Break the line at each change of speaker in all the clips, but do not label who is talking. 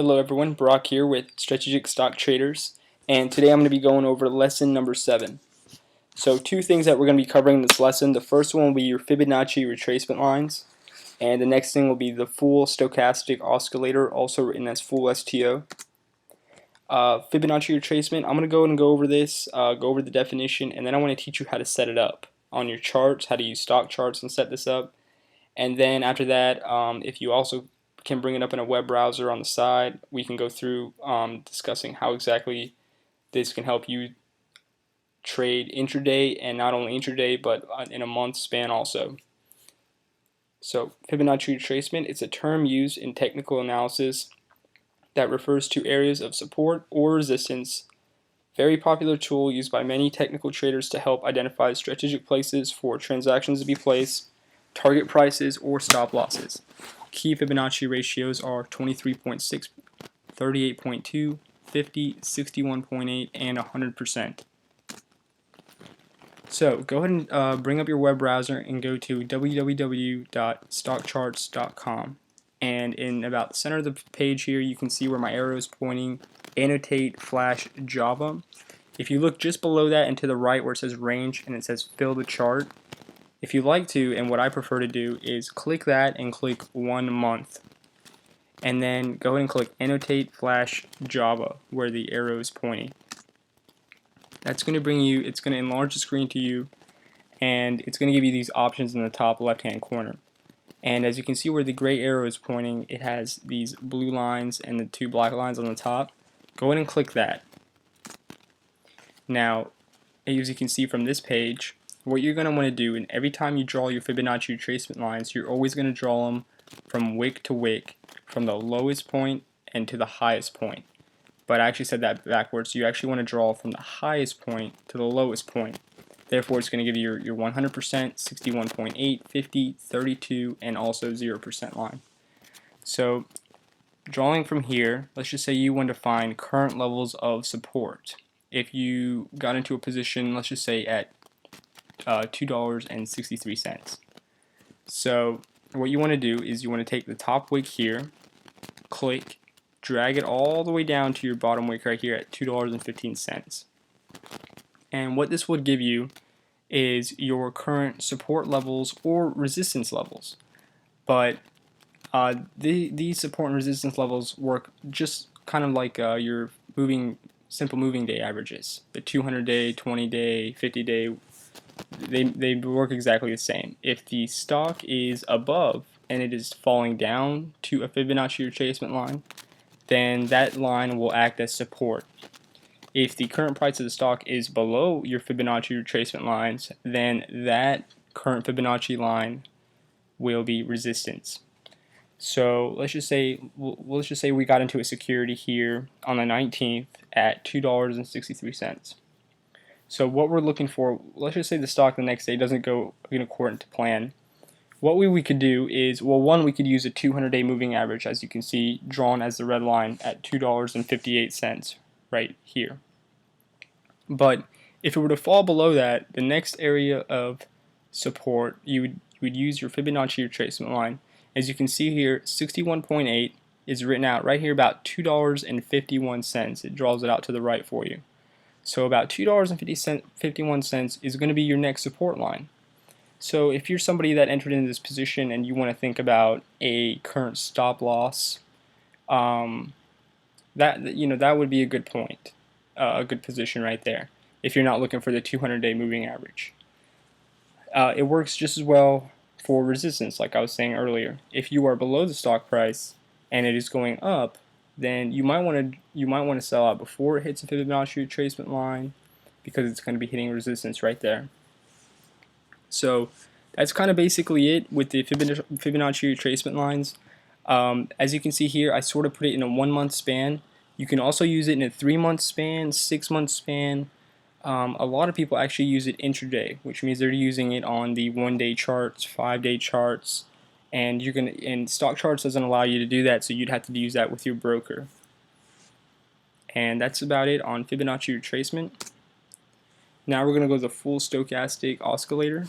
Hello everyone, Brock here with Strategic Stock Traders, and today I'm going to be going over lesson number 7. So two things that we're going to be covering in this lesson. The first one will be your Fibonacci retracement lines, and the next thing will be the full stochastic oscillator, also written as full STO. Fibonacci retracement, I'm going to go and go over this, go over the definition, and then I want to teach you how to set it up on your charts, how to use stock charts and set this up. And then after that, if you also can bring it up in a web browser on the side, we can go through discussing how exactly this can help you trade intraday, and not only intraday but in a month span also. So Fibonacci retracement, it's a term used in technical analysis that refers to areas of support or resistance. Very popular tool used by many technical traders to help identify strategic places for transactions to be placed, target prices, or stop losses. Key Fibonacci ratios are 23.6, 38.2, 50, 61.8, and 100%. So go ahead and bring up your web browser and go to www.stockcharts.com. And in about the center of the page here, you can see where my arrow is pointing, annotate flash Java. If you look just below that and to the right where it says range and it says fill the chart, if you'd like to, and what I prefer to do, is click that and click 1 month. And then go ahead and click annotate flash Java where the arrow is pointing. That's going to bring you, it's going to enlarge the screen to you, and it's going to give you these options in the top left hand corner. And as you can see where the gray arrow is pointing, it has these blue lines and the 2 black lines on the top. Go ahead and click that. Now, as you can see from this page, what you're going to want to do, and every time you draw your Fibonacci retracement lines, you're always going to draw them from wick to wick, from the lowest point and to the highest point. But I actually said that backwards. You actually want to draw from the highest point to the lowest point. Therefore, it's going to give you your 100%, 61.8, 50, 32, and also 0% line. So, drawing from here, let's just say you want to find current levels of support. If you got into a position, let's just say at $2.63. So what you want to do is you want to take the top wick here, click, drag it all the way down to your bottom wick right here at $2.15. And what this would give you is your current support levels or resistance levels. But these support and resistance levels work just kind of like your simple moving day averages. The 200-day, 20-day, 50-day, they work exactly the same. If the stock is above and it is falling down to a Fibonacci retracement line, then that line will act as support. If the current price of the stock is below your Fibonacci retracement lines, then that current Fibonacci line will be resistance. So let's just say we got into a security here on the 19th at $2.63. So what we're looking for, let's just say the stock the next day doesn't go according to plan. What we could do is, well, one, we could use a 200-day moving average, as you can see, drawn as the red line at $2.58 right here. But if it were to fall below that, the next area of support, you would use your Fibonacci retracement line. As you can see here, 61.8 is written out right here about $2.51. It draws it out to the right for you. So about $2.51 is going to be your next support line. So if you're somebody that entered into this position and you want to think about a current stop loss, that would be a good point, a good position right there. If you're not looking for the 200-day moving average, it works just as well for resistance, like I was saying earlier. If you are below the stock price and it is going up, then you might want to sell out before it hits a Fibonacci retracement line, because it's going to be hitting resistance right there. So that's kind of basically it with the Fibonacci retracement lines. As you can see here, I sort of put it in a 1 month span. You can also use it in a 3 month span, 6 month span. A lot of people actually use it intraday, which means they're using it on the 1-day charts, 5-day charts, and stock charts doesn't allow you to do that, so you'd have to use that with your broker. And that's about it on Fibonacci retracement. Now we're going to go to the full stochastic oscillator,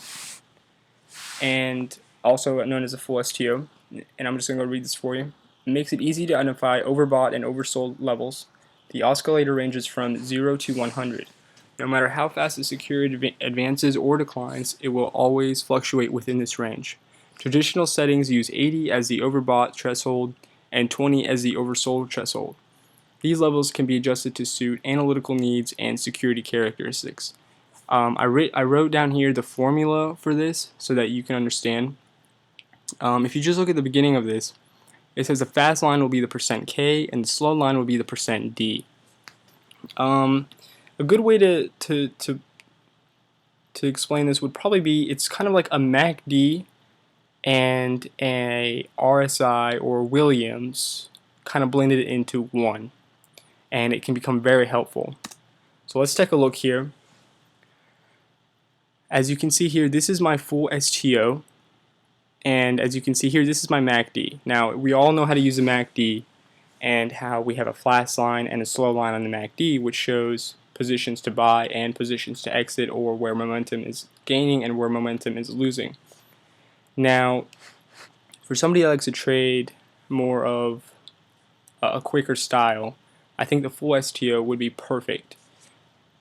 and also known as a full STO, and I'm just going to go read this for you. It makes it easy to identify overbought and oversold levels. The oscillator ranges from 0 to 100. No matter how fast the security advances or declines, it will always fluctuate within this range. Traditional settings use 80 as the overbought threshold and 20 as the oversold threshold. These levels can be adjusted to suit analytical needs and security characteristics. I wrote down here the formula for this so that you can understand. If you just look at the beginning of this, it says the fast line will be the %K and the slow line will be the %D. A good way to explain this would probably be it's kind of like a MACD and a RSI or Williams kind of blended into one, and it can become very helpful. So let's take a look here. As you can see here, this is my full STO, and as you can see here, this is my MACD. Now, we all know how to use the MACD and how we have a fast line and a slow line on the MACD, which shows positions to buy and positions to exit, or where momentum is gaining and where momentum is losing. Now, for somebody that likes to trade more of a quicker style, I think the full STO would be perfect.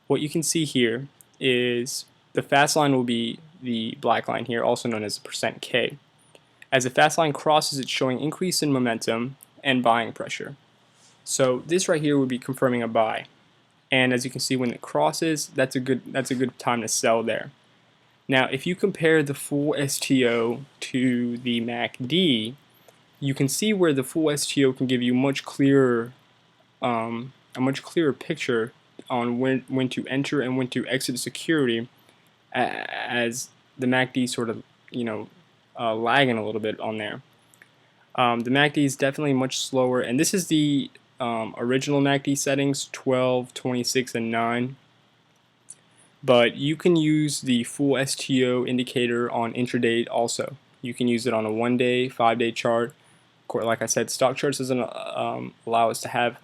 What you can see here is the fast line will be the black line here, also known as the %K. As the fast line crosses, it's showing increase in momentum and buying pressure. So this right here would be confirming a buy. And as you can see, when it crosses, that's a good time to sell there. Now, if you compare the full STO to the MACD, you can see where the full STO can give you a much clearer picture on when to enter and when to exit security, as the MACD sort of lagging a little bit on there. The MACD is definitely much slower, and this is the original MACD settings, 12, 26, and 9. But you can use the full STO indicator on intraday also. You can use it on a 1-day, 5-day chart. Like I said, stock charts doesn't allow us to have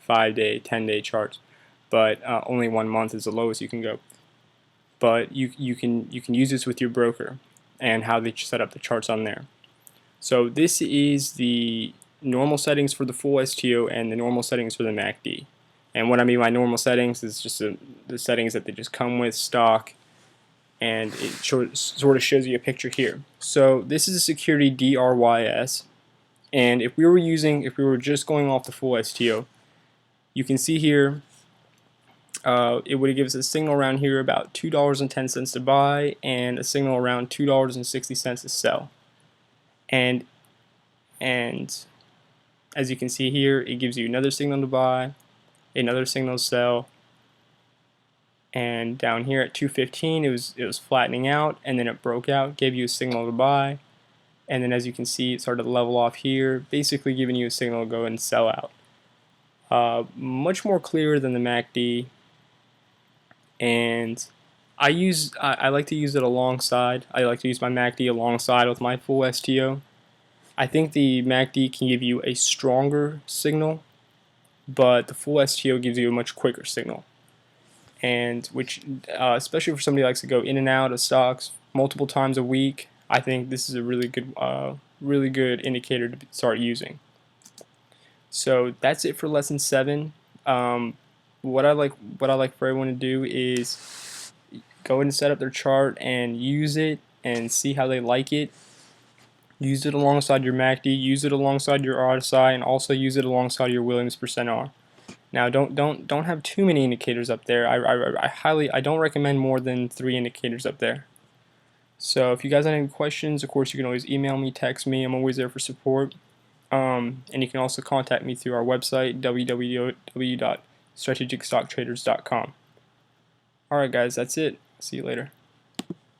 5-day, 10-day charts, but only 1 month is the lowest you can go. But you can use this with your broker and how they set up the charts on there. So this is the normal settings for the full STO and the normal settings for the MACD. And what I mean by normal settings is just the settings that they just come with stock, and it sort of shows you a picture here. So this is a security DRYS, and if we were just going off the full STO, you can see here it would give us a signal around here about $2.10 to buy and a signal around $2.60 to sell. And as you can see here, it gives you another signal to buy, another signal to sell, and down here at 215 it was flattening out, and then it broke out, gave you a signal to buy, and then as you can see it started to level off here, basically giving you a signal to go and sell out. Much more clear than the MACD, and I like to use it alongside. I like to use my MACD alongside with my full STO. I think the MACD can give you a stronger signal, but the full STO gives you a much quicker signal, and which especially for somebody who likes to go in and out of stocks multiple times a week, I think this is a really good indicator to start using. So that's it for lesson 7. What I like for everyone to do is go ahead and set up their chart and use it and see how they like it. Use it alongside your MACD, use it alongside your RSI, and also use it alongside your Williams %R. Now, don't have too many indicators up there. I don't recommend more than 3 indicators up there. So if you guys have any questions, of course you can always email me, text me. I'm always there for support. And you can also contact me through our website, www.strategicstocktraders.com. Alright guys, that's it. See you later.